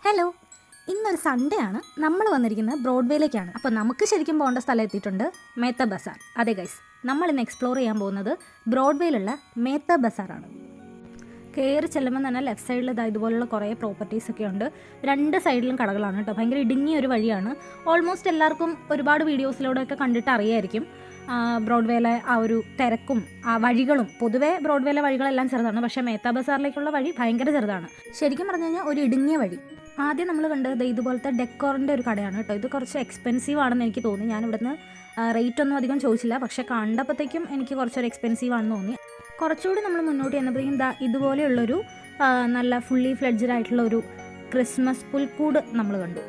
Hello, ഇന്നൊരു Sunday ആണ്. നമ്മൾ വന്നിരിക്കുന്നത് ബ്രോഡ്വേയിലേക്കാണ്. അപ്പോൾ നമുക്ക് ശരിക്കും പോകേണ്ട സ്ഥലം എത്തിയിട്ടുണ്ട്, മേത്ത ബസാർ. അതെ ഗൈസ്, നമ്മളിന്ന് എക്സ്പ്ലോർ ചെയ്യാൻ പോകുന്നത് ബ്രോഡ്വേയിലുള്ള മേത്ത ബസാറാണ്. കയറി ചെല്ലുമ്പോൾ തന്നെ ലെഫ്റ്റ് സൈഡിൽ ഇതുപോലുള്ള കുറേ പ്രോപ്പർട്ടീസൊക്കെ ഉണ്ട്. രണ്ട് സൈഡിലും കടകളാണ് കേട്ടോ. ഭയങ്കര ഇടുങ്ങിയ ഒരു വഴിയാണ്. ഓൾമോസ്റ്റ് എല്ലാവർക്കും ഒരുപാട് വീഡിയോസിലൂടെയൊക്കെ കണ്ടിട്ട് അറിയായിരിക്കും ബ്രോഡ്വേയിലെ ആ ഒരു തിരക്കും ആ വഴികളും. പൊതുവേ ബ്രോഡ്വേയിലെ വഴികളെല്ലാം ചെറുതാണ്, പക്ഷേ മേത്ത ബസാറിലേക്കുള്ള വഴി ഭയങ്കര ചെറുതാണ്. ശരിക്കും പറഞ്ഞു കഴിഞ്ഞാൽ ഒരു ഇടുങ്ങിയ വഴി. ആദ്യം നമ്മൾ കണ്ടത് ഇതുപോലത്തെ ഡെക്കോറിൻ്റെ ഒരു കടയാണ് കേട്ടോ. ഇത് കുറച്ച് എക്സ്പെൻസീവ് ആണെന്ന് എനിക്ക് തോന്നി. ഞാൻ ഇവിടുന്ന് റേറ്റ് ഒന്നും അധികം ചോദിച്ചില്ല, പക്ഷേ കണ്ടപ്പോഴത്തേക്കും എനിക്ക് കുറച്ചൊരു എക്സ്പെൻസീവ് ആണെന്ന് തോന്നി. കുറച്ചുകൂടി നമ്മൾ മുന്നോട്ട് ചെന്നപ്പോഴേക്കും ഇതുപോലെയുള്ളൊരു നല്ല ഫുള്ളി ഫ്ലെഡ്ജഡ് ആയിട്ടുള്ള ഒരു ക്രിസ്മസ് പുൽക്കൂട് നമ്മൾ കണ്ടു.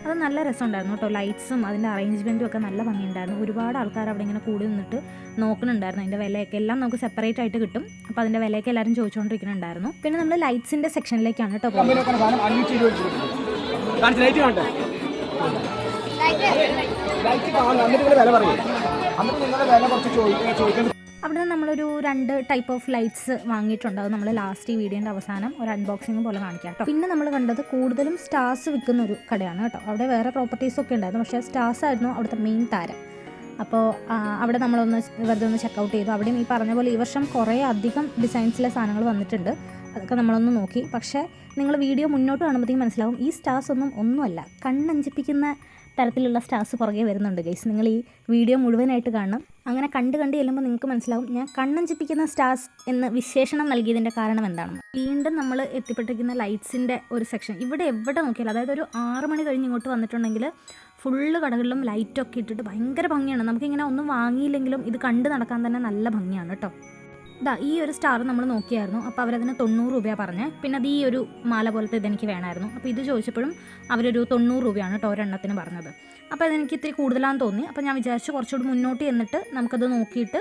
അത് നല്ല രസമുണ്ടായിരുന്നു കേട്ടോ. ലൈറ്റ്സും അതിൻ്റെ അറേഞ്ച്മെൻറ്റും ഒക്കെ നല്ല ഭംഗിയുണ്ടായിരുന്നു. ഒരുപാട് ആൾക്കാർ അവിടെ ഇങ്ങനെ കൂടി നിന്നിട്ട് നോക്കുന്നുണ്ടായിരുന്നു. അതിൻ്റെ വിലയൊക്കെ എല്ലാം നമുക്ക് സെപ്പറേറ്റ് ആയിട്ട് കിട്ടും. അപ്പോൾ അതിൻ്റെ വിലയൊക്കെ എല്ലാവരും ചോദിച്ചുകൊണ്ടിരിക്കുന്നുണ്ടായിരുന്നു. പിന്നെ നമ്മൾ ലൈറ്റ്സിൻ്റെ സെക്ഷനിലേക്കാണ് കേട്ടോ പോകുന്നത്. അവിടെ നിന്ന് നമ്മളൊരു 2 ടൈപ്പ് ഓഫ് ലൈറ്റ്സ് വാങ്ങിയിട്ടുണ്ട്. അത് നമ്മൾ ലാസ്റ്റ് ഈ വീഡിയോൻ്റെ അവസാനം ഒരു അൺബോക്സിങ് പോലെ കാണിക്കാം കേട്ടോ. പിന്നെ നമ്മൾ കണ്ടത് കൂടുതലും സ്റ്റാർസ് വിൽക്കുന്ന ഒരു കടയാണ് കേട്ടോ. അവിടെ വേറെ പ്രോപ്പർട്ടീസൊക്കെ ഉണ്ടായിരുന്നു, പക്ഷേ സ്റ്റാർസ് ആയിരുന്നു അവിടുത്തെ മെയിൻ താരം. അപ്പോൾ അവിടെ നമ്മളൊന്ന് വെറുതെ ഒന്ന് ചെക്കൗട്ട് ചെയ്തു. അവിടെയും ഈ പറഞ്ഞ പോലെ ഈ വർഷം കുറേ അധികം ഡിസൈൻസിലെ സാധനങ്ങൾ വന്നിട്ടുണ്ട്. അതൊക്കെ നമ്മളൊന്ന് നോക്കി. പക്ഷേ നിങ്ങൾ വീഡിയോ മുന്നോട്ട് കാണുമ്പോഴത്തേക്കും മനസ്സിലാവും ഈ സ്റ്റാർസ് ഒന്നുമല്ല, കണ്ണഞ്ചിപ്പിക്കുന്ന തരത്തിലുള്ള സ്റ്റാർസ് പുറകെ വരുന്നുണ്ട് ഗൈസ്. നിങ്ങൾ ഈ വീഡിയോ മുഴുവനായിട്ട് കാണണം. അങ്ങനെ കണ്ട് ചെല്ലുമ്പോൾ നിങ്ങൾക്ക് മനസ്സിലാവും ഞാൻ കണ്ണഞ്ചിപ്പിക്കുന്ന സ്റ്റാർസ് എന്ന് വിശേഷണം നൽകിയതിൻ്റെ കാരണം എന്താണെന്ന്. വീണ്ടും നമ്മൾ എത്തിപ്പെട്ടിരിക്കുന്ന ലൈറ്റ്സിൻ്റെ ഒരു സെക്ഷൻ. ഇവിടെ എവിടെ നോക്കിയാലും, അതായത് ഒരു 6 മണി കഴിഞ്ഞ് ഇങ്ങോട്ട് വന്നിട്ടുണ്ടെങ്കിൽ ഫുള്ള് കടകളിലും ലൈറ്റൊക്കെ ഇട്ടിട്ട് ഭയങ്കര ഭംഗിയാണ്. നമുക്കിങ്ങനെ ഒന്നും വാങ്ങിയില്ലെങ്കിലും ഇത് കണ്ട് നടക്കാൻ തന്നെ നല്ല ഭംഗിയാണ് കേട്ടോ. ഈ ഒരു സ്റ്റാർ നമ്മൾ നോക്കിയായിരുന്നു. അപ്പോൾ അവരതിന് 90 രൂപയാണ് പറഞ്ഞത്. പിന്നെ അത് ഈ ഒരു മാല പോലത്തെ ഇതെനിക്ക് വേണമായിരുന്നു. അപ്പോൾ ഇത് ചോദിച്ചപ്പോഴും അവരൊരു 90 രൂപയാണ് കേട്ടോ ഒരെണ്ണത്തിന് പറഞ്ഞത്. അപ്പോൾ അതെനിക്ക് ഇത്തിരി കൂടുതലാണെന്ന് തോന്നി. അപ്പോൾ ഞാൻ വിചാരിച്ചു കുറച്ചുകൂടി മുന്നോട്ട് ചെന്നിട്ട് നമുക്കത് നോക്കിയിട്ട്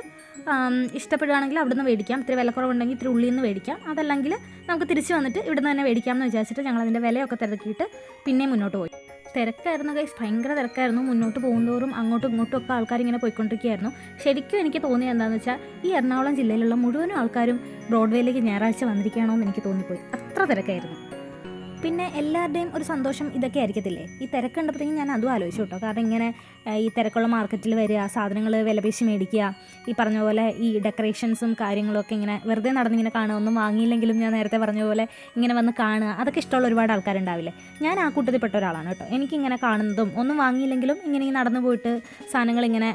ഇഷ്ടപ്പെടുകയാണെങ്കിൽ അവിടുന്ന് മേടിക്കാം. ഇത്തിരി വിലക്കുറവുണ്ടെങ്കിൽ ഇത്തിരി ഉള്ളിൽ നിന്ന് മേടിക്കാം. അതല്ലെങ്കിൽ നമുക്ക് തിരിച്ച് വന്നിട്ട് ഇവിടുന്ന് തന്നെ മേടിക്കാം എന്ന് വിചാരിച്ചിട്ട് ഞങ്ങളതിൻ്റെ വിലയൊക്കെ തിരക്കിയിട്ട് പിന്നെയും മുന്നോട്ട് പോയി. തിരക്കായിരുന്നു ഗൈസ്, ഭയങ്കര തിരക്കായിരുന്നു. മുന്നോട്ട് പോകുന്നതോറും അങ്ങോട്ടും ഇങ്ങോട്ടും ഒക്കെ ആൾക്കാരിങ്ങനെ പോയിക്കൊണ്ടിരിക്കുകയായിരുന്നു. ശരിക്കും എനിക്ക് തോന്നിയത് എന്താണെന്ന് വെച്ചാൽ ഈ എറണാകുളം ജില്ലയിലുള്ള മുഴുവനും ആൾക്കാരും ബ്രോഡ്വേയിലേക്ക് ഞായറാഴ്ച വന്നിരിക്കുകയാണോ എന്ന് എനിക്ക് തോന്നിപ്പോയി. അത്ര തിരക്കായിരുന്നു. പിന്നെ എല്ലാവരുടെയും ഒരു സന്തോഷം ഇതൊക്കെ ആയിരിക്കത്തില്ലേ. ഈ തിരക്ക് കണ്ടപ്പോഴത്തേക്കും ഞാൻ അതും ആലോചിച്ചു കേട്ടോ. കാരണം ഇങ്ങനെ ഈ തിരക്കുള്ള മാർക്കറ്റിൽ വരിക, സാധനങ്ങൾ വിലപേശി മേടിക്കുക, ഈ പറഞ്ഞ പോലെ ഈ ഡെക്കറേഷൻസും കാര്യങ്ങളൊക്കെ ഇങ്ങനെ വെറുതെ നടന്നിങ്ങനെ കാണുക. ഒന്നും വാങ്ങിയില്ലെങ്കിലും ഞാൻ നേരത്തെ പറഞ്ഞ പോലെ ഇങ്ങനെ വന്ന് കാണുക, അതൊക്കെ ഇഷ്ടമുള്ള ഒരുപാട് ആൾക്കാരുണ്ടാവില്ലേ. ഞാൻ ആ കൂട്ടത്തിൽപ്പെട്ട ഒരാളാണ് കേട്ടോ. എനിക്കിങ്ങനെ കാണുന്നതും ഒന്നും വാങ്ങിയില്ലെങ്കിലും ഇങ്ങനെ നടന്നു പോയിട്ട് സാധനങ്ങളിങ്ങനെ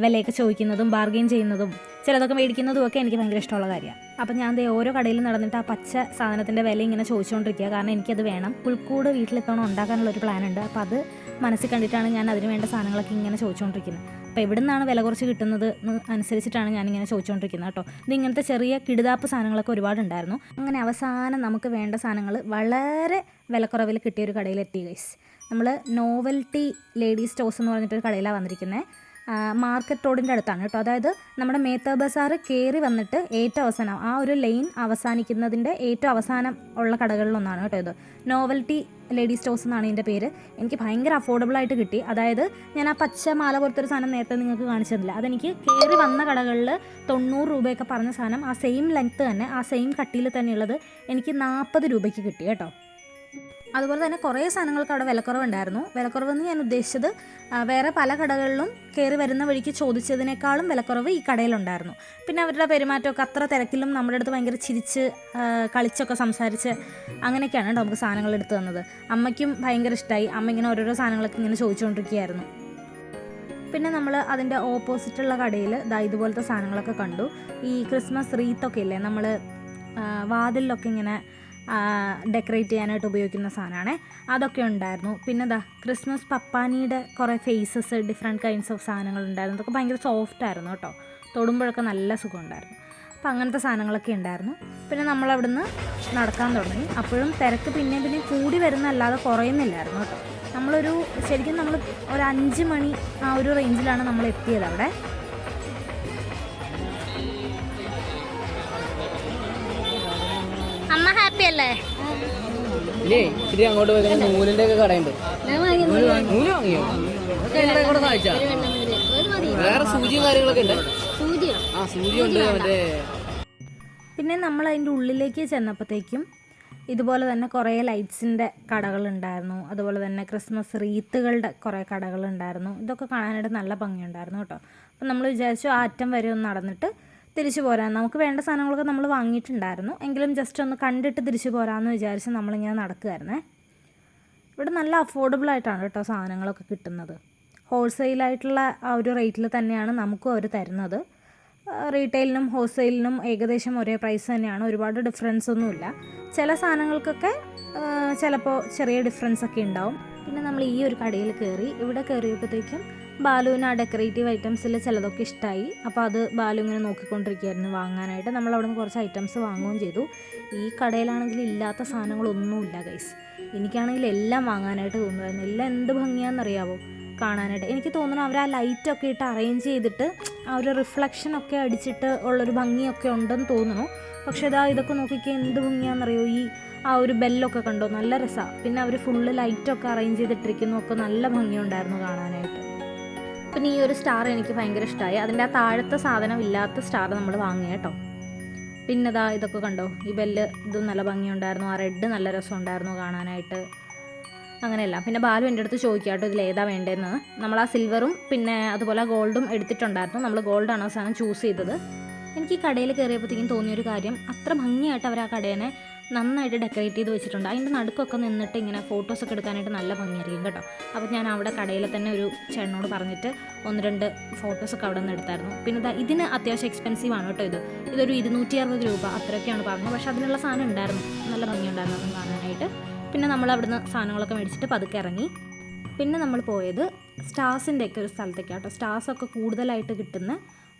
വിലയൊക്കെ ചോദിക്കുന്നതും ബാർഗെയിൻ ചെയ്യുന്നതും ചിലതൊക്കെ മേടിക്കുന്നതും ഒക്കെ എനിക്ക് ഭയങ്കര ഇഷ്ടമുള്ള കാര്യമാണ്. അപ്പം ഞാൻ ഓരോ കടയിൽ നടന്നിട്ട് ആ പച്ച സാധനത്തിൻ്റെ വില ഇങ്ങനെ ചോദിച്ചുകൊണ്ടിരിക്കുക. കാരണം എനിക്കത് വേണം. പുൽക്കൂട് വീട്ടിലെത്തോണം ഉണ്ടാക്കാനുള്ളൊരു പ്ലാനുണ്ട്. അപ്പോൾ അത് മനസ്സിൽ കണ്ടിട്ടാണ് ഞാൻ അതിന് വേണ്ട സാധനങ്ങളൊക്കെ ഇങ്ങനെ ചോദിച്ചുകൊണ്ടിരിക്കുന്നത്. അപ്പോൾ എവിടെ നിന്നാണ് വില കുറച്ച് കിട്ടുന്നത് അനുസരിച്ചിട്ടാണ് ഞാനിങ്ങനെ ചോദിച്ചുകൊണ്ടിരിക്കുന്നത് കേട്ടോ. ഇത് ഇങ്ങനത്തെ ചെറിയ കിടുതാപ്പ് സാധനങ്ങളൊക്കെ ഒരുപാടുണ്ടായിരുന്നു. അങ്ങനെ അവസാനം നമുക്ക് വേണ്ട സാധനങ്ങൾ വളരെ വിലക്കുറവിൽ കിട്ടിയൊരു കടയിലെത്തി ഗൈസ്. നമ്മൾ നോവൽറ്റി ലേഡീസ് സ്റ്റോഴ്സ് എന്ന് പറഞ്ഞിട്ടൊരു കടയിലാണ് വന്നിരിക്കുന്നത്. മാർക്കറ്റ് റോഡിൻ്റെ അടുത്താണ് കേട്ടോ. അതായത് നമ്മുടെ മേത്ത ബസാർ കയറി വന്നിട്ട് ഏറ്റവും അവസാനം ആ ഒരു ലൈൻ അവസാനിക്കുന്നതിൻ്റെ ഏറ്റവും അവസാനം ഉള്ള കടകളിലൊന്നാണ് കേട്ടോ ഇത്. നോവൽറ്റി ലേഡീസ് സ്റ്റോഴ്സ് എന്നാണ് ഇതിൻ്റെ പേര്. എനിക്ക് ഭയങ്കര അഫോർഡബിളായിട്ട് കിട്ടി. അതായത് ഞാൻ ആ പച്ച മാല പോലത്തെ ഒരു സാധനം നേരത്തെ നിങ്ങൾക്ക് കാണിച്ചു തന്നില്ല. അതെനിക്ക് കയറി വന്ന കടകളിൽ 90 രൂപയൊക്കെ പറഞ്ഞ സാധനം ആ സെയിം ലെങ്ത്ത് തന്നെ ആ സെയിം കട്ടിയിൽ തന്നെയുള്ളത് എനിക്ക് 40 രൂപയ്ക്ക് കിട്ടി കേട്ടോ. അതുപോലെ തന്നെ കുറേ സാധനങ്ങൾക്ക് അവിടെ വിലക്കുറവുണ്ടായിരുന്നു. വിലക്കുറവെന്ന് ഞാൻ ഉദ്ദേശിച്ചത് വേറെ പല കടകളിലും കയറി വരുന്ന വഴിക്ക് ചോദിച്ചതിനേക്കാളും വിലക്കുറവ് ഈ കടയിലുണ്ടായിരുന്നു. പിന്നെ അവരുടെ പെരുമാറ്റമൊക്കെ അത്ര തിരക്കിലും നമ്മുടെ അടുത്ത് ഭയങ്കര ചിരിച്ച് കളിച്ചൊക്കെ സംസാരിച്ച് അങ്ങനെയൊക്കെയാണ് കേട്ടോ നമുക്ക് സാധനങ്ങൾ എടുത്തു തന്നത്. അമ്മയ്ക്കും ഭയങ്കര ഇഷ്ടമായി. അമ്മ ഇങ്ങനെ ഓരോരോ സാധനങ്ങളൊക്കെ ഇങ്ങനെ ചോദിച്ചുകൊണ്ടിരിക്കുകയായിരുന്നു. പിന്നെ നമ്മൾ അതിൻ്റെ ഓപ്പോസിറ്റുള്ള കടയിൽ ഇതുപോലത്തെ സാധനങ്ങളൊക്കെ കണ്ടു. ഈ ക്രിസ്മസ് റീത്തൊക്കെ ഇല്ലേ, നമ്മൾ വാതിലിലൊക്കെ ഇങ്ങനെ ഡെക്കറേറ്റ് ചെയ്യാനായിട്ട് ഉപയോഗിക്കുന്ന സാധനമാണ്. അതൊക്കെ ഉണ്ടായിരുന്നു. പിന്നെ ക്രിസ്മസ് പപ്പാനിയുടെ കുറേ ഫേസസ്, ഡിഫറെൻറ്റ് കൈൻഡ്സ് ഓഫ് സാധനങ്ങളുണ്ടായിരുന്നു. അതൊക്കെ ഭയങ്കര സോഫ്റ്റ് ആയിരുന്നു കേട്ടോ. തൊടുമ്പോഴൊക്കെ നല്ല സുഖമുണ്ടായിരുന്നു. അപ്പോൾ അങ്ങനത്തെ സാധനങ്ങളൊക്കെ ഉണ്ടായിരുന്നു. പിന്നെ നമ്മളവിടുന്ന് നടക്കാൻ തുടങ്ങി. അപ്പോഴും തിരക്ക് പിന്നെ കൂടി വരുന്നല്ലാതെ കുറയുന്നില്ലായിരുന്നു കേട്ടോ. ശരിക്കും നമ്മൾ ഒരു 5 മണി ആ ഒരു റേഞ്ചിലാണ് നമ്മൾ എത്തിയത് അവിടെ. അമ്മ ഹാപ്പി അല്ലേ? ഇത്തിരി അങ്ങോട്ട് പോയി നൂലിന്റെ ഒക്കെ കടയുണ്ട്. നൂല് വാങ്ങിയോ? വേറെ സൂചിയും കാര്യങ്ങളൊക്കെ ഉണ്ട്. സൂചി ഉണ്ട്. പിന്നെ നമ്മൾ അതിൻ്റെ ഉള്ളിലേക്ക് ചെന്നപ്പോഴത്തേക്കും ഇതുപോലെ തന്നെ കുറേ ലൈറ്റ്സിൻ്റെ കടകളുണ്ടായിരുന്നു. അതുപോലെ തന്നെ ക്രിസ്മസ് റീത്തുകളുടെ കുറേ കടകളുണ്ടായിരുന്നു. ഇതൊക്കെ കാണാനായിട്ട് നല്ല ഭംഗിയുണ്ടായിരുന്നു കേട്ടോ. അപ്പം നമ്മൾ വിചാരിച്ചു ആ അറ്റം വരെ ഒന്ന് നടന്നിട്ട് തിരിച്ചു പോരാൻ. നമുക്ക് വേണ്ട സാധനങ്ങളൊക്കെ നമ്മൾ വാങ്ങിയിട്ടുണ്ടായിരുന്നു. എങ്കിലും ജസ്റ്റ് ഒന്ന് കണ്ടിട്ട് തിരിച്ചു പോരാമെന്ന് വിചാരിച്ച് നമ്മളിങ്ങനെ നടക്കുമായിരുന്നേ. ഇവിടെ നല്ല അഫോർഡബിൾ ആയിട്ടാണ് കേട്ടോ സാധനങ്ങളൊക്കെ കിട്ടുന്നത്. ഹോൾസെയിലായിട്ടുള്ള ആ ഒരു റേറ്റിൽ തന്നെയാണ് നമുക്കും അവർ തരുന്നത്. റീറ്റെയിലിനും ഹോൾസെയിലിനും ഏകദേശം ഒരേ പ്രൈസ് തന്നെയാണ്. ഒരുപാട് ഡിഫറൻസ് ഒന്നുമില്ല. ചില സാധനങ്ങൾക്കൊക്കെ ചിലപ്പോൾ ചെറിയ ഡിഫറൻസ് ഒക്കെ ഉണ്ടാവും. പിന്നെ നമ്മൾ ഈ ഒരു കടയിൽ കയറി. ഇവിടെ കയറിയപ്പോഴത്തേക്കും ബാലുവിന് ആ ഡെക്കറേറ്റീവ് ഐറ്റംസിൽ ചിലതൊക്കെ ഇഷ്ടമായി. അപ്പോൾ അത് ബാലു ഇങ്ങനെ നോക്കിക്കൊണ്ടിരിക്കുകയായിരുന്നു വാങ്ങാനായിട്ട്. നമ്മൾ അവിടെ നിന്ന് കുറച്ച് ഐറ്റംസ് വാങ്ങുകയും ചെയ്തു. ഈ കടയിലാണെങ്കിൽ ഇല്ലാത്ത സാധനങ്ങളൊന്നുമില്ല ഗൈസ്. എനിക്കാണെങ്കിൽ എല്ലാം വാങ്ങാനായിട്ട് തോന്നുമായിരുന്നു. എല്ലാം എന്ത് ഭംഗിയാണെന്നറിയാവോ കാണാനായിട്ട്. എനിക്ക് തോന്നുന്നു അവർ ആ ലൈറ്റൊക്കെ ഇട്ട് അറേഞ്ച് ചെയ്തിട്ട് ആ ഒരു റിഫ്ലക്ഷനൊക്കെ അടിച്ചിട്ട് ഉള്ളൊരു ഭംഗിയൊക്കെ ഉണ്ടെന്ന് തോന്നുന്നു. പക്ഷേ ഇതൊക്കെ നോക്കിക്കാൻ എന്ത് ഭംഗിയാണെന്നറിയോ. ആ ഒരു ബെല്ലൊക്കെ കണ്ടോ, നല്ല രസമാണ്. പിന്നെ അവർ ഫുള്ള് ലൈറ്റൊക്കെ അറേഞ്ച് ചെയ്തിട്ടിരിക്കുന്നതൊക്കെ നല്ല ഭംഗിയുണ്ടായിരുന്നു കാണാനായിട്ട്. പിന്നെ ഈ ഒരു സ്റ്റാർ എനിക്ക് ഭയങ്കര ഇഷ്ടമായി. അതിൻ്റെ ആ താഴത്തെ സാധനം ഇല്ലാത്ത സ്റ്റാർ നമ്മൾ വാങ്ങി കേട്ടോ. പിന്നെ ഇതൊക്കെ കണ്ടോ, ഈ ബെല്ല് ഇതും നല്ല ഭംഗിയുണ്ടായിരുന്നു. ആ റെഡ് നല്ല രസമുണ്ടായിരുന്നു കാണാനായിട്ട്. അങ്ങനെയല്ല. പിന്നെ ബാലു എൻ്റെ അടുത്ത് ചോദിക്കുക കേട്ടോ ഇതിൽ ഏതാ വേണ്ടതെന്ന്. നമ്മൾ ആ സിൽവറും പിന്നെ അതുപോലെ ഗോൾഡും എടുത്തിട്ടുണ്ടായിരുന്നു. നമ്മൾ ഗോൾഡാണ് ആ സാധനം ചൂസ് ചെയ്തത്. എനിക്ക് ഈ കടയിൽ കയറിയപ്പോഴത്തേക്കും തോന്നിയൊരു കാര്യം, അത്ര ഭംഗിയായിട്ട് അവർ ആ കടേനെ നന്നായിട്ട് ഡെക്കറേറ്റ് ചെയ്ത് വെച്ചിട്ടുണ്ട്. അതിൻ്റെ നടുക്കൊക്കെ നിന്നിട്ട് ഇങ്ങനെ ഫോട്ടോസൊക്കെ എടുക്കാനായിട്ട് നല്ല ഭംഗിയായിരിക്കും കേട്ടോ. അപ്പോൾ ഞാൻ അവിടെ കടയിൽ തന്നെ ഒരു ചേട്ടനോട് പറഞ്ഞിട്ട് 1-2 ഫോട്ടോസൊക്കെ അവിടെ നിന്ന് എടുത്തായിരുന്നു. പിന്നെ ഇതിന് അത്യാവശ്യം എക്സ്പെൻസീവ് ആണ് കേട്ടോ. ഇതൊരു 260 രൂപ അത്രയൊക്കെയാണ് പറഞ്ഞത്. പക്ഷേ അതിനുള്ള സാധനം ഉണ്ടായിരുന്നു, നല്ല ഭംഗിയുണ്ടായിരുന്നു അതും കാണാനായിട്ട്. പിന്നെ നമ്മൾ അവിടുന്ന് സാധനങ്ങളൊക്കെ മേടിച്ചിട്ട് പതുക്കെ ഇറങ്ങി. പിന്നെ നമ്മൾ പോയത് സ്റ്റാർസിൻ്റെയൊക്കെ ഒരു സ്ഥലത്തേക്കാണ് കേട്ടോ. സ്റ്റാർസൊക്കെ കൂടുതലായിട്ട് കിട്ടുന്ന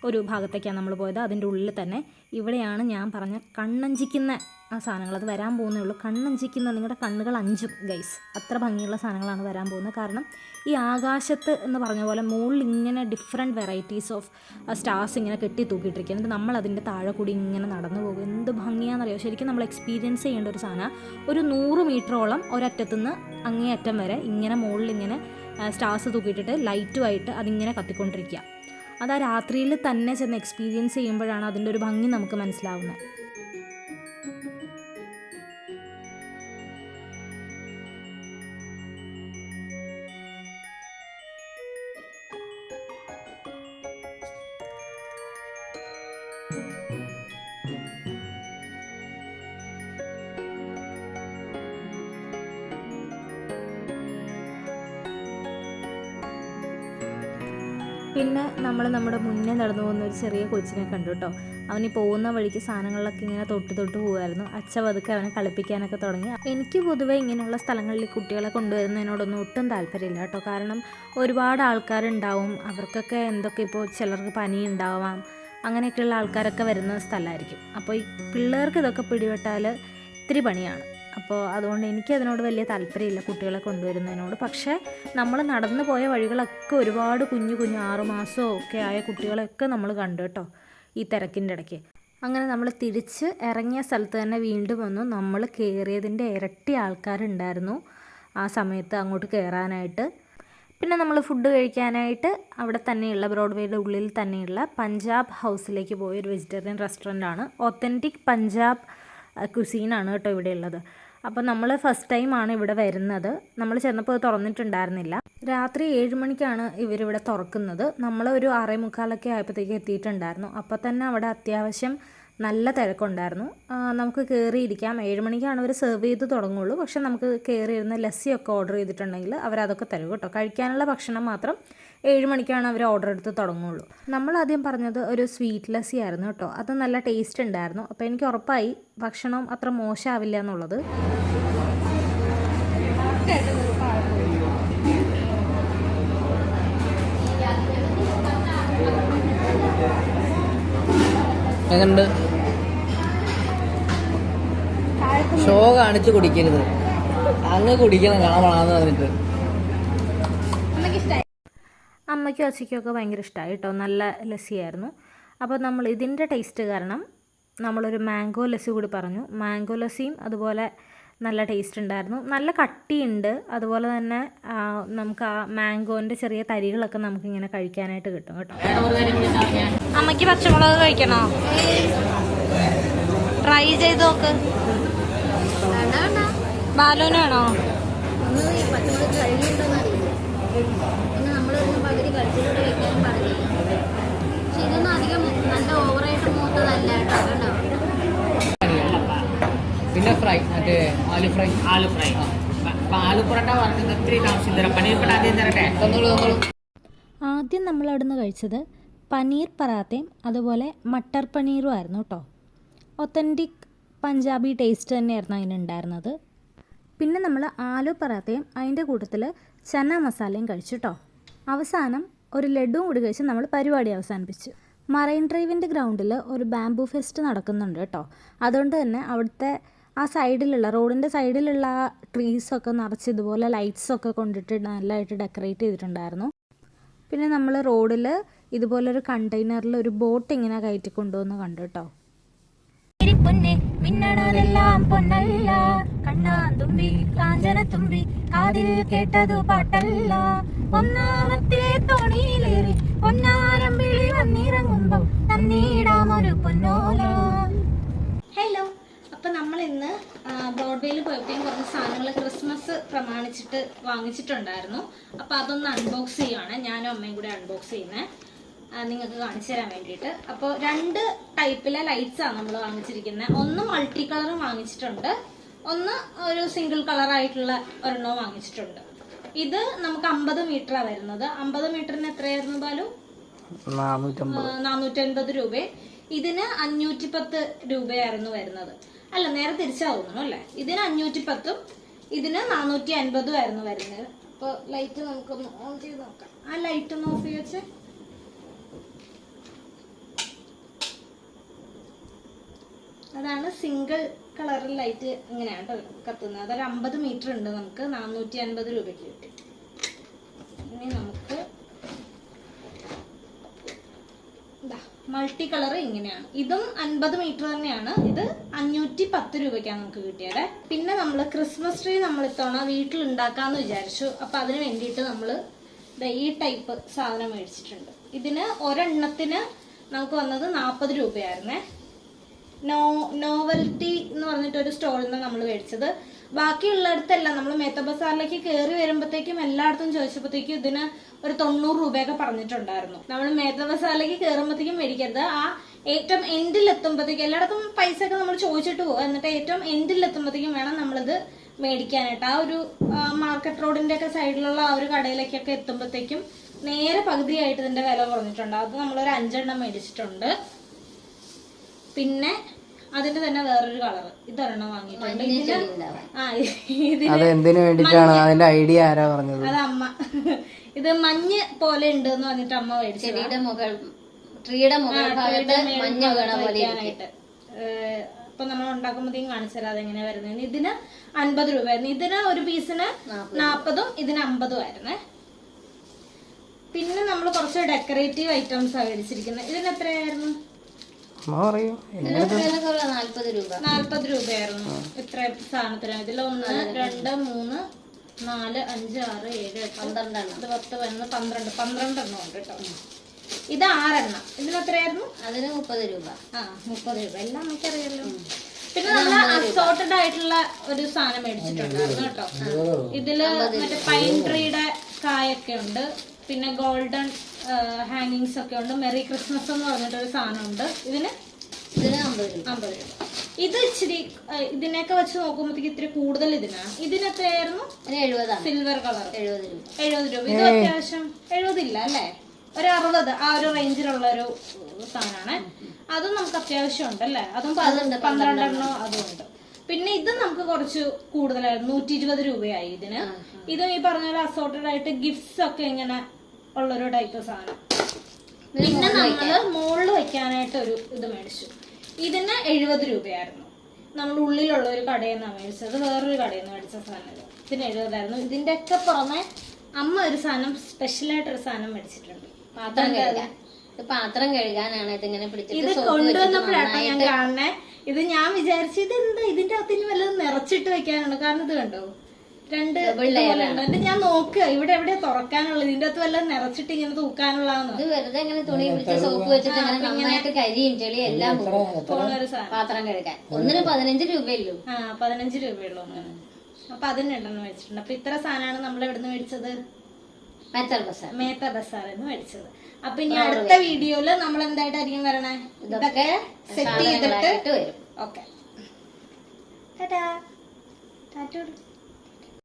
ഒരു ഭാഗത്തേക്കാണ് നമ്മൾ പോയത്. അതിൻ്റെ ഉള്ളിൽ തന്നെ ഇവിടെയാണ് ഞാൻ പറഞ്ഞ കണ്ണഞ്ചിക്കുന്ന ആ സാധനങ്ങൾ. അത് വരാൻ പോകുന്നേ ഉള്ളൂ. കണ്ണഞ്ചിക്കുന്ന, നിങ്ങളുടെ കണ്ണുകൾ അഞ്ചും ഗൈസ്. അത്ര ഭംഗിയുള്ള സാധനങ്ങളാണ് വരാൻ പോകുന്നത്. കാരണം ഈ ആകാശത്ത് എന്ന് പറഞ്ഞ പോലെ മുകളിൽ ഇങ്ങനെ ഡിഫറെൻറ്റ് വെറൈറ്റീസ് ഓഫ് സ്റ്റാർസ് ഇങ്ങനെ കെട്ടി തൂക്കിയിട്ടിരിക്കുന്നത്. എന്നിട്ട് നമ്മൾ അതിൻ്റെ താഴെ കൂടി ഇങ്ങനെ നടന്നു പോകും. എന്ത് ഭംഗിയാണെന്നറിയോ. ശരിക്കും നമ്മൾ എക്സ്പീരിയൻസ് ചെയ്യേണ്ട ഒരു സാധനം. ഒരു 100 മീറ്ററോളം ഒരറ്റത്തുനിന്ന് അങ്ങേ അറ്റം വരെ ഇങ്ങനെ മുകളിൽ ഇങ്ങനെ സ്റ്റാർസ് തൂക്കിയിട്ടിട്ട് ലൈറ്റുമായിട്ട് അതിങ്ങനെ കത്തിക്കൊണ്ടിരിക്കുക. അത് ആ രാത്രിയിൽ തന്നെ ചെന്ന് എക്സ്പീരിയൻസ് ചെയ്യുമ്പോഴാണ് അതിൻ്റെ ഒരു ഭംഗി നമുക്ക് മനസ്സിലാവുന്നത്. പിന്നെ നമ്മൾ നമ്മുടെ മുന്നേ നടന്നു പോകുന്ന ഒരു ചെറിയ കൊച്ചിനെ കണ്ടു കേട്ടോ. അവന് പോകുന്ന വഴിക്ക് സാധനങ്ങളിലൊക്കെ ഇങ്ങനെ തൊട്ട് പോകുമായിരുന്നു. അച്ഛ പതുക്കെ അവനെ കളിപ്പിക്കാനൊക്കെ തുടങ്ങി. എനിക്ക് പൊതുവേ ഇങ്ങനെയുള്ള സ്ഥലങ്ങളിൽ കുട്ടികളെ കൊണ്ടുവരുന്നതിനോടൊന്നും ഒട്ടും താല്പര്യമില്ല കേട്ടോ. കാരണം ഒരുപാട് ആൾക്കാരുണ്ടാവും. അവർക്കൊക്കെ എന്തൊക്കെ, ഇപ്പോൾ ചിലർക്ക് പനി ഉണ്ടാവാം, അങ്ങനെയൊക്കെയുള്ള ആൾക്കാരൊക്കെ വരുന്ന സ്ഥലമായിരിക്കും. അപ്പോൾ ഈ പിള്ളേർക്ക് ഇതൊക്കെ പിടിപെട്ടാൽ ഇത്തിരി പണിയാണ്. അപ്പോൾ അതുകൊണ്ട് എനിക്കതിനോട് വലിയ താല്പര്യമില്ല കുട്ടികളെ കൊണ്ടുവരുന്നതിനോട്. പക്ഷേ നമ്മൾ നടന്നു പോയ വഴികളൊക്കെ ഒരുപാട് കുഞ്ഞു 6 മാസമോ ഒക്കെ ആയ കുട്ടികളെയൊക്കെ നമ്മൾ കണ്ടു കേട്ടോ ഈ തിരക്കിൻ്റെ ഇടയ്ക്ക്. അങ്ങനെ നമ്മൾ തിരിച്ച് ഇറങ്ങിയ സ്ഥലത്ത് തന്നെ വീണ്ടും വന്നു. നമ്മൾ കയറിയതിൻ്റെ ഇരട്ടി ആൾക്കാരുണ്ടായിരുന്നു ആ സമയത്ത് അങ്ങോട്ട് കയറാനായിട്ട്. പിന്നെ നമ്മൾ ഫുഡ് കഴിക്കാനായിട്ട് അവിടെ തന്നെയുള്ള ബ്രോഡ്വേയുടെ ഉള്ളിൽ തന്നെയുള്ള പഞ്ചാബ് ഹൗസിലേക്ക് പോയ ഒരു വെജിറ്റേറിയൻ റെസ്റ്റോറൻ്റാണ്. ഒത്തൻറ്റിക് പഞ്ചാബ് കുസീനാണ് കേട്ടോ ഇവിടെ ഉള്ളത്. അപ്പോൾ നമ്മൾ ഫസ്റ്റ് ടൈമാണ് ഇവിടെ വരുന്നത്. നമ്മൾ ചെന്നപ്പോൾ അത് തുറന്നിട്ടുണ്ടായിരുന്നില്ല. രാത്രി 7 മണിക്കാണ് ഇവരിവിടെ തുറക്കുന്നത്. നമ്മൾ ഒരു 6:45 ആയപ്പോഴത്തേക്ക് എത്തിയിട്ടുണ്ടായിരുന്നു. അപ്പോൾ തന്നെ അവിടെ അത്യാവശ്യം നല്ല തിരക്കുണ്ടായിരുന്നു. നമുക്ക് കയറിയിരിക്കാം. 7 മണിക്കാണ് അവർ സെർവ് ചെയ്ത് തുടങ്ങുള്ളൂ. പക്ഷെ നമുക്ക് കയറിയിരുന്ന ലസ്സിയൊക്കെ ഓർഡർ ചെയ്തിട്ടുണ്ടെങ്കിൽ അവരതൊക്കെ തരും കേട്ടോ. കഴിക്കാനുള്ള ഭക്ഷണം മാത്രം 7 മണിക്കാണ് അവർ ഓർഡർ എടുത്ത് തുടങ്ങുള്ളൂ. നമ്മളാദ്യം പറഞ്ഞത് ഒരു സ്വീറ്റ് ലസ്സി ആയിരുന്നു കേട്ടോ. അത് നല്ല ടേസ്റ്റ് ഉണ്ടായിരുന്നു. അപ്പോൾ എനിക്ക് ഉറപ്പായി ഭക്ഷണം അത്ര മോശമാവില്ല എന്നുള്ളത്. എങ്ങനെയുണ്ട്? ഷോ കാണിച്ച് കുടിക്കരുത്, അങ്ങ് കുടിക്കണം കാണാമെന്ന് പറഞ്ഞിട്ട്. അമ്മയ്ക്കും അച്ഛയ്ക്കും ഒക്കെ ഭയങ്കര ഇഷ്ടമായി കേട്ടോ. നല്ല ലസ്സിയായിരുന്നു. അപ്പോൾ നമ്മൾ ഇതിൻ്റെ ടേസ്റ്റ് കാരണം നമ്മളൊരു മാംഗോ ലസ്സി കൂടി പറഞ്ഞു. മാംഗോ ലസ്സിയും അതുപോലെ നല്ല ടേസ്റ്റ് ഉണ്ടായിരുന്നു. നല്ല കട്ടിയുണ്ട്. അതുപോലെ തന്നെ നമുക്ക് ആ മാംഗോൻ്റെ ചെറിയ തരികളൊക്കെ നമുക്കിങ്ങനെ കഴിക്കാനായിട്ട് കിട്ടും കേട്ടോ. അമ്മയ്ക്ക് പച്ചമുളക് കഴിക്കണോ? ട്രൈ ചെയ്ത് നോക്ക്. ബാലോനാണോ? ഒന്ന് ഈ പച്ചമുളക് കഴുകിയിട്ടുണ്ടോന്ന് അറിയില്ല. പിന്നെ നമ്മളൊന്ന് പകുതി കഴിച്ചിലൂടെ വെക്കാനും പാടില്ല. പക്ഷെ ഇതൊന്നും അധികം നല്ല ഓവറായിട്ട് മൂത്തതല്ല കേട്ടോ. കണ്ടോ? പിന്നെ ഫ്രൈ മറ്റേ ആലു ഫ്രൈ. ആലു പൊറോട്ട വറുത്തത് ഇത്തിരി താമസിച്ചു തരാം. പനീർ പൊറോട്ട ആദ്യം തരട്ടെ? തന്നോളൂ. ആദ്യം നമ്മൾ അവിടുന്ന് കഴിച്ചത് പനീർ പറാത്തയും അതുപോലെ മട്ടർ പനീറും ആയിരുന്നു കേട്ടോ. ഒത്തൻറ്റിക് പഞ്ചാബി ടേസ്റ്റ് തന്നെയായിരുന്നു അതിനുണ്ടായിരുന്നത്. പിന്നെ നമ്മൾ ആലു പറാത്തയും അതിൻ്റെ കൂട്ടത്തിൽ ചന മസാലയും കഴിച്ചു കേട്ടോ. അവസാനം ഒരു ലഡുവും കൂടി കഴിച്ച് നമ്മൾ പരിപാടി അവസാനിപ്പിച്ചു. മറൈൻ ഡ്രൈവിൻ്റെ ഗ്രൗണ്ടിൽ ഒരു ബാംബു ഫെസ്റ്റ് നടക്കുന്നുണ്ട് കേട്ടോ. അതുകൊണ്ട് തന്നെ അവിടുത്തെ ആ സൈഡിലുള്ള റോഡിൻ്റെ സൈഡിലുള്ള ട്രീസൊക്കെ നിറച്ച് ഇതുപോലെ ലൈറ്റ്സൊക്കെ കൊണ്ടിട്ട് നല്ലതായിട്ട് ഡെക്കറേറ്റ് ചെയ്തിട്ടുണ്ടായിരുന്നു. പിന്നെ നമ്മൾ റോഡിൽ ഇതുപോലൊരു കണ്ടെയ്നറിൽ ഒരു ബോട്ട് ഇങ്ങനെ കയറ്റി കൊണ്ടുവന്ന് കണ്ടു കേട്ടോ. മിന്നണതെല്ലാം പൊന്നല്ല, കണ്ണാന്തുമ്പി കാഞ്ചനത്തുമ്പി കാതിൽ കേട്ടതു പാട്ടല്ല, ഒന്നാമത്തെ തോണിയിലേറി പൊന്നാരമ്പിളി വന്നിറങ്ങുമ്പോ തന്നീടാമൊരു പൊന്നോല. ഹലോ, അപ്പം നമ്മൾ ഇന്ന് ബ്രോഡ്വേയിൽ പോയപ്പോഴും കുറച്ച് സാധനങ്ങൾ ക്രിസ്മസ് പ്രമാണിച്ചിട്ട് വാങ്ങിച്ചിട്ടുണ്ടായിരുന്നു. അപ്പോൾ അതൊന്ന് അൺബോക്സ് ചെയ്യുകയാണ്. ഞാനും അമ്മയും കൂടെ അൺബോക്സ് ചെയ്യുന്നത് നിങ്ങൾക്ക് കാണിച്ചു തരാൻ വേണ്ടിയിട്ട്. അപ്പോൾ 2 ടൈപ്പിലെ ലൈറ്റ്സാണ് നമ്മൾ വാങ്ങിച്ചിരിക്കുന്നത്. ഒന്ന് മൾട്ടി കളറും വാങ്ങിച്ചിട്ടുണ്ട്, ഒന്ന് ഒരു സിംഗിൾ കളറായിട്ടുള്ള ഒരെണ്ണവും വാങ്ങിച്ചിട്ടുണ്ട്. ഇത് നമുക്ക് 50 മീറ്ററാണ് വരുന്നത്. 50 മീറ്ററിന് എത്രയായിരുന്നു ബാലു? 450 രൂപ. ഇതിന് 510 രൂപയായിരുന്നു വരുന്നത്. അല്ല, നേരെ തിരിച്ചാവുന്നു അല്ലേ? ഇതിന് 510ഉം ഇതിന് 450 ആയിരുന്നു വരുന്നത്. അപ്പോൾ ലൈറ്റ് നമുക്കൊന്ന് ഓൺ ചെയ്ത് നോക്കാം. ആ ലൈറ്റ് ഒന്ന് ഓഫ് ചെയ്ത് വെച്ചേ. അതാണ് സിംഗിൾ കളർ ലൈറ്റ്. ഇങ്ങനെയാണ് കേട്ടോ കത്തുന്നത്. അതൊരു 50 മീറ്റർ ഉണ്ട്. നമുക്ക് 450 രൂപയ്ക്ക് കിട്ടും. ഇനി നമുക്ക് മൾട്ടി കളർ ഇങ്ങനെയാണ്. ഇതും 50 മീറ്റർ തന്നെയാണ്. ഇത് 510 രൂപയ്ക്കാണ് നമുക്ക് കിട്ടിയത്. പിന്നെ നമ്മൾ ക്രിസ്മസ് ട്രീ നമ്മൾ ഇത്തവണ വീട്ടിൽ ഉണ്ടാക്കാന്ന് വിചാരിച്ചു. അപ്പൊ അതിന് വേണ്ടിയിട്ട് നമ്മൾ ഈ ടൈപ്പ് സാധനം മേടിച്ചിട്ടുണ്ട്. ഇതിന് ഒരെണ്ണത്തിന് നമുക്ക് വന്നത് 40 രൂപയായിരുന്നേ. നോവൽറ്റി എന്ന് പറഞ്ഞിട്ടൊരു സ്റ്റോറിൽ നിന്ന് നമ്മൾ മേടിച്ചത്. ബാക്കിയുള്ളിടത്തെല്ലാം നമ്മൾ മേത്ത ബസാറിലേക്ക് കയറി വരുമ്പോഴത്തേക്കും എല്ലായിടത്തും ചോദിച്ചപ്പോഴത്തേക്കും ഇതിന് ഒരു 90 രൂപയൊക്കെ പറഞ്ഞിട്ടുണ്ടായിരുന്നു. നമ്മൾ മേത്ത ബസാറിലേക്ക് കയറുമ്പോഴത്തേക്കും മേടിക്കരുത്. ആ ഏറ്റവും എൻഡിലെത്തുമ്പോഴത്തേക്കും എല്ലായിടത്തും പൈസ ഒക്കെ നമ്മൾ ചോദിച്ചിട്ട് പോകും. എന്നിട്ട് ഏറ്റവും എൻഡിലെത്തുമ്പോഴത്തേക്കും വേണം നമ്മളിത് മേടിക്കാനായിട്ട്. ആ ഒരു മാർക്കറ്റ് റോഡിന്റെ ഒക്കെ സൈഡിലുള്ള ആ ഒരു കടയിലേക്കൊക്കെ എത്തുമ്പോഴത്തേക്കും നേരെ പകുതിയായിട്ട് ഇതിന്റെ വില കുറഞ്ഞിട്ടുണ്ട്. അത് നമ്മളൊരു 5 എണ്ണം മേടിച്ചിട്ടുണ്ട്. പിന്നെ അതിന്റെ തന്നെ വേറൊരു കളർ ഇതൊരെണ്ണം വാങ്ങിയിട്ടുണ്ട്. അതിന്റെ ഐഡിയ ആരാ പറഞ്ഞത്? അത് അമ്മ. ഇത് മഞ്ഞ് പോലെ ഉണ്ട് എന്ന് പറഞ്ഞിട്ട് അമ്മ മേടിച്ചത്. അപ്പൊ നമ്മൾ ഉണ്ടാക്കുമ്പോഴത്തേക്കും കാണിച്ചു തരാം അതെങ്ങനെയാ വരുന്നത്. ഇതിന് 50 രൂപയായിരുന്നു. ഇതിന് ഒരു പീസിന് 40ഉം ഇതിന് 50ഉം ആയിരുന്നേ. പിന്നെ നമ്മൾ കുറച്ച് ഡെക്കറേറ്റീവ് ഐറ്റംസ് ആണ് മേടിച്ചിരിക്കുന്നത്. ഇതിന് എത്രയായിരുന്നു? 40 രൂപയായിരുന്നു ഇത്ര സാധനത്തിന്. ഇതിൽ 1 2 3 4 5 6 7 8 12 10 11 12 എണ്ണം ഉണ്ട് കേട്ടോ. ഇത് 6 എണ്ണം. ഇതിന് എത്രയായിരുന്നു? അതിന് 30 രൂപ. 30 രൂപ. എല്ലാം നമുക്കറിയാലോ. പിന്നെ നമ്മൾ അസോർട്ടഡ് ആയിട്ടുള്ള ഒരു സാധനം മേടിച്ചിട്ടുണ്ടായിരുന്നു കേട്ടോ. ഇതില് മറ്റേ പൈൻ ട്രീയുടെ കായൊക്കെ ഉണ്ട്. പിന്നെ ഗോൾഡൻ ഹാങ്ങിങ്സ് ഒക്കെ ഉണ്ട്. മെറി ക്രിസ്മസ് എന്ന് പറഞ്ഞിട്ടൊരു സാധനം ഉണ്ട്. ഇതിന് 50 രൂപ. ഇത് ഇച്ചിരി ഇതിനൊക്കെ വെച്ച് നോക്കുമ്പോഴത്തേക്ക് ഇത്തിരി കൂടുതൽ ഇതിനാണ്. ഇതിനെത്രയായിരുന്നു? സിൽവർ കളർ 70 രൂപ. ഇത് അത്യാവശ്യം 70 ഇല്ല അല്ലേ, ഒരു 60 ആ ഒരു റേഞ്ചിലുള്ള ഒരു സാധനമാണ്. അതും നമുക്ക് അത്യാവശ്യം ഉണ്ട് അല്ലേ. അതും 12 എണ്ണോ അതും ഉണ്ട്. പിന്നെ ഇത് നമുക്ക് കുറച്ച് കൂടുതലായിരുന്നു. 120 രൂപയായി ഇതിന്. ഇതും ഈ പറഞ്ഞ പോലെ അസോർട്ടഡ് ആയിട്ട് ഗിഫ്റ്റ്സ് ഒക്കെ ഇങ്ങനെ ഉള്ളൊരു ടൈപ്പ് സാധനം. പിന്നെ നമ്മള് മുകളിൽ വെക്കാനായിട്ട് ഒരു ഇത് മേടിച്ചു. ഇതിന് 70 രൂപയായിരുന്നു. നമ്മൾ ഉള്ളിലുള്ള ഒരു കടയിൽ നിന്നാണ് മേടിച്ചത്. വേറൊരു കടയിൽ നിന്ന് മേടിച്ച സാധനം ഇതിന് 70 ആയിരുന്നു. ഇതിന്റെ ഒക്കെ പുറമെ അമ്മ ഒരു സാധനം സ്പെഷ്യലായിട്ടൊരു സാധനം മേടിച്ചിട്ടുണ്ട്. പാത്രം കഴുകാനാണ് ഇതിങ്ങനെ ഇത് കൊണ്ടുവന്നപ്പോഴാണ് ഞാൻ കാണണേ. ഇത് ഞാൻ വിചാരിച്ചു ഇതെന്താ ഇതിന്റെ അകത്ത് ഇനി വല്ലതും നിറച്ചിട്ട് വെക്കാനാണ്. കാരണം ഇത് കണ്ടോ, 2 ഇതുപോലെ ഉണ്ട്. എന്നിട്ട് ഞാൻ നോക്കുക ഇവിടെ എവിടെയാ തുറക്കാനുള്ളത്, ഇതിന്റെ അകത്ത് വല്ല നിറച്ചിട്ട് ഇങ്ങനെ തൂക്കാനുള്ളതാന്ന് ഇത് വെറുതെ ഇങ്ങനെ തുണി പിടിച്ച് സോപ്പ് വെച്ചിട്ട് അങ്ങനെ നന്നായിട്ട് കരിയും ചെളിയും എല്ലാം പോകും. പോണ ഒരു സാധനം. പാത്രം കഴുകാൻ ഒന്നിന് 15 രൂപയല്ലോ. 15 രൂപയുള്ളൂ. അപ്പൊ അതിന് 2 മേടിച്ചിട്ടുണ്ട്. അപ്പൊ ഇത്ര സാധനമാണ് നമ്മൾ എവിടുന്ന് മേടിച്ചത്? മേത്ത ബസാറിന്ന് മേടിച്ചത്. അപ്പൊ ഇനി അടുത്ത വീഡിയോയില് നമ്മൾ എന്തായിട്ടായിരിക്കും വരണേ? ഇതൊക്കെ സെറ്റ് ചെയ്തിട്ട് വരും. ഓക്കെ, ടാറ്റാ.